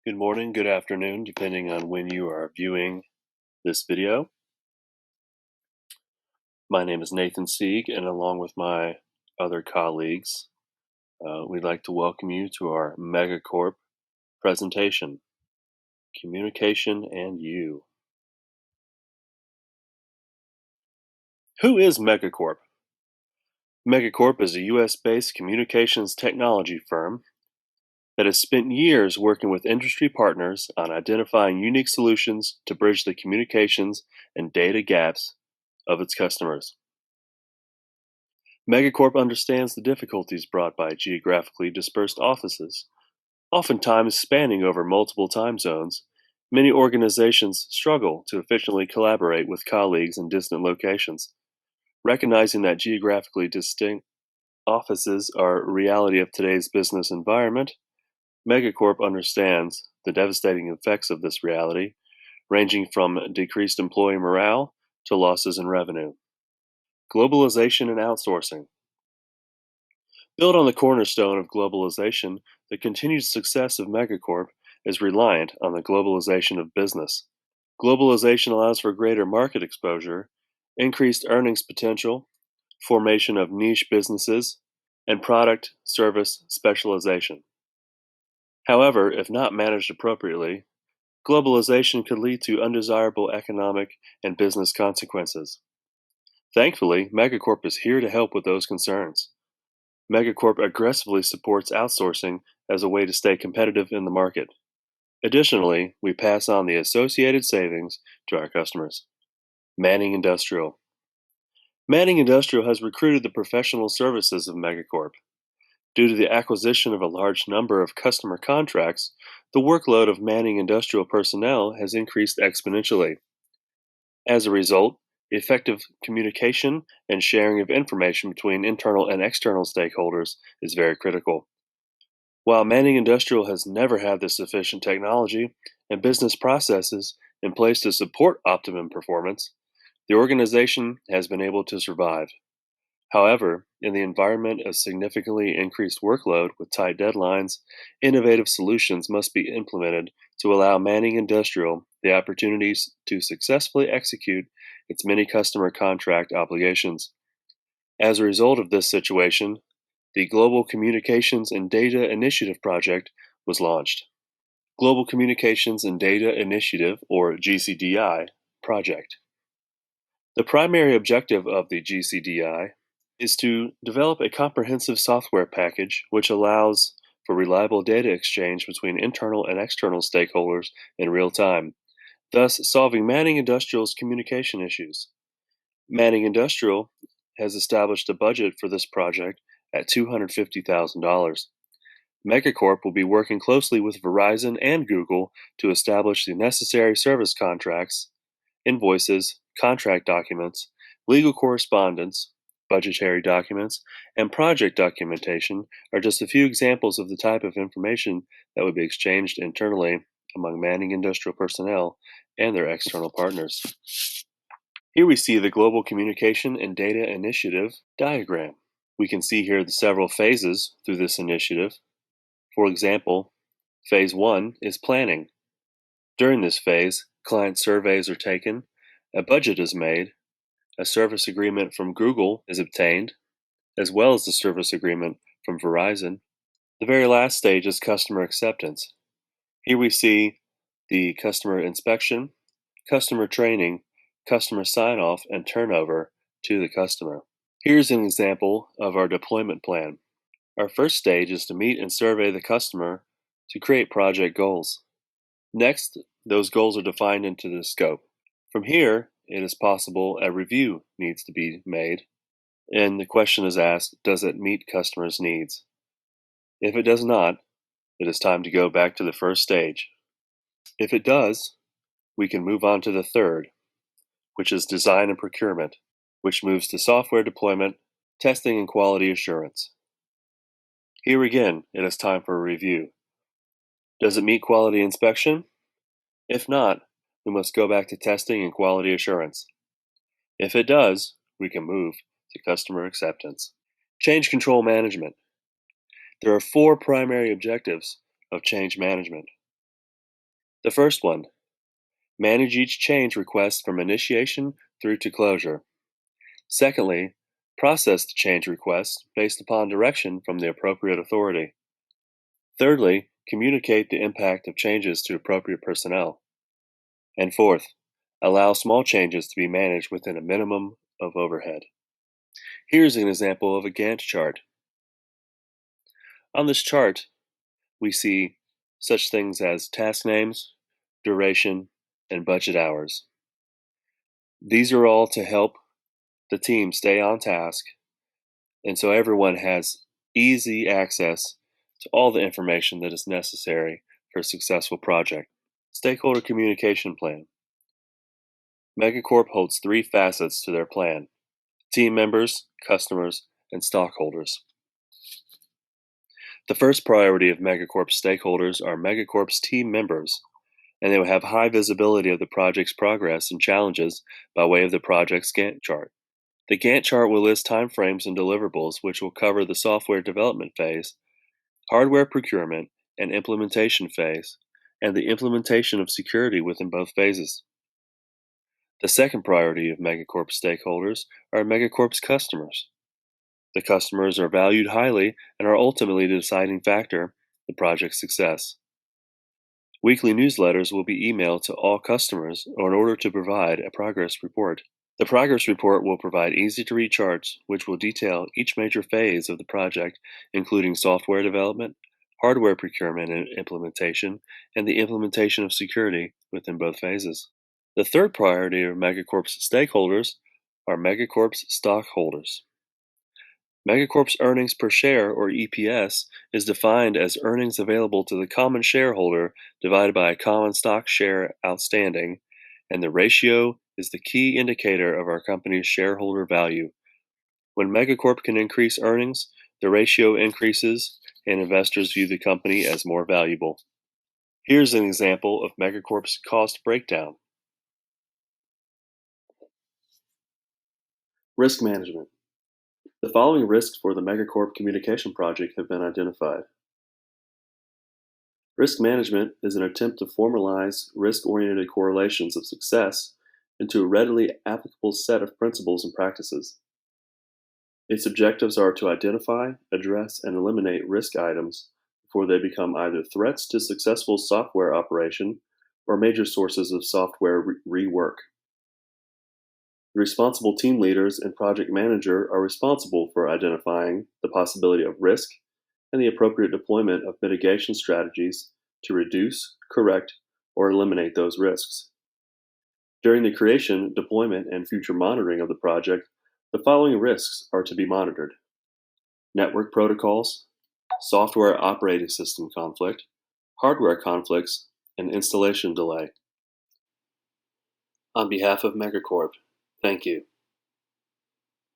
Good morning, good afternoon, depending on when you are viewing this video. My name is Nathan Sieg, and along with my other colleagues, we'd like to welcome you to our MegaCorp presentation, Communication and You. Who is MegaCorp? MegaCorp is a US-based communications technology firm that has spent years working with industry partners on identifying unique solutions to bridge the communications and data gaps of its customers. Megacorp understands the difficulties brought by geographically dispersed offices, oftentimes spanning over multiple time zones. Many organizations struggle to efficiently collaborate with colleagues in distant locations. Recognizing that geographically distinct offices are a reality of today's business environment, Megacorp understands the devastating effects of this reality, ranging from decreased employee morale to losses in revenue. Globalization and outsourcing. Built on the cornerstone of globalization, the continued success of Megacorp is reliant on the globalization of business. Globalization allows for greater market exposure, increased earnings potential, formation of niche businesses, and product service specialization. However, if not managed appropriately, globalization could lead to undesirable economic and business consequences. Thankfully, Megacorp is here to help with those concerns. Megacorp aggressively supports outsourcing as a way to stay competitive in the market. Additionally, we pass on the associated savings to our customers. Manning Industrial. Manning Industrial has recruited the professional services of Megacorp. Due to the acquisition of a large number of customer contracts, the workload of Manning Industrial personnel has increased exponentially. As a result, the effective communication and sharing of information between internal and external stakeholders is very critical. While Manning Industrial has never had the sufficient technology and business processes in place to support optimum performance, the organization has been able to survive. However, in the environment of significantly increased workload with tight deadlines, innovative solutions must be implemented to allow Manning Industrial the opportunities to successfully execute its many customer contract obligations. As a result of this situation, the Global Communications and Data Initiative project was launched. Global Communications and Data Initiative, or GCDI, project. The primary objective of the GCDI is to develop a comprehensive software package which allows for reliable data exchange between internal and external stakeholders in real time, thus solving Manning Industrial's communication issues. Manning Industrial has established a budget for this project at $250,000. Megacorp will be working closely with Verizon and Google to establish the necessary service contracts, invoices, contract documents, legal correspondence, budgetary documents, and project documentation are just a few examples of the type of information that would be exchanged internally among Manning Industrial personnel and their external partners. Here we see the Global Communication and Data Initiative diagram. We can see here the several phases through this initiative. For example, Phase 1 is planning. During this phase, client surveys are taken, a budget is made, a service agreement from Google is obtained, as well as the service agreement from Verizon. The very last stage is customer acceptance. Here we see the customer inspection, customer training, customer sign-off, and turnover to the customer. Here's an example of our deployment plan. Our first stage is to meet and survey the customer to create project goals. Next, those goals are defined into the scope. From here, it is possible a review needs to be made, and the question is asked, does it meet customers' needs? If it does not, it is time to go back to the first stage. If it does, we can move on to the third, which is design and procurement, which moves to software deployment, testing, and quality assurance. Here again, it is time for a review. Does it meet quality inspection? If not, we must go back to testing and quality assurance. If it does, we can move to customer acceptance. Change control management. There are four primary objectives of change management. The first one, manage each change request from initiation through to closure. Secondly, process the change request based upon direction from the appropriate authority. Thirdly, communicate the impact of changes to appropriate personnel. And fourth, allow small changes to be managed within a minimum of overhead. Here's an example of a Gantt chart. On this chart, we see such things as task names, duration, and budget hours. These are all to help the team stay on task, and so everyone has easy access to all the information that is necessary for a successful project. Stakeholder communication plan. MegaCorp holds three facets to their plan: team members, customers, and stockholders. The first priority of MegaCorp's stakeholders are MegaCorp's team members, and they will have high visibility of the project's progress and challenges by way of the project's Gantt chart. The Gantt chart will list timeframes and deliverables which will cover the software development phase, hardware procurement and implementation phase, and the implementation of security within both phases. The second priority of MegaCorp's stakeholders are MegaCorp's customers. The customers are valued highly and are ultimately the deciding factor in the project's success. Weekly newsletters will be emailed to all customers in order to provide a progress report. The progress report will provide easy-to-read charts which will detail each major phase of the project, including software development, hardware procurement and implementation, and the implementation of security within both phases. The third priority of MegaCorp's stakeholders are MegaCorp's stockholders. MegaCorp's earnings per share, or EPS, is defined as earnings available to the common shareholder divided by a common stock share outstanding, and the ratio is the key indicator of our company's shareholder value. When MegaCorp can increase earnings, the ratio increases and investors view the company as more valuable. Here's an example of MegaCorp's cost breakdown. Risk management. The following risks for the MegaCorp communication project have been identified. Risk management is an attempt to formalize risk-oriented correlations of success into a readily applicable set of principles and practices. Its objectives are to identify, address, and eliminate risk items before they become either threats to successful software operation or major sources of software rework. The responsible team leaders and project manager are responsible for identifying the possibility of risk and the appropriate deployment of mitigation strategies to reduce, correct, or eliminate those risks. During the creation, deployment, and future monitoring of the project, the following risks are to be monitored: network protocols, software operating system conflict, hardware conflicts, and installation delay. On behalf of MegaCorp, thank you.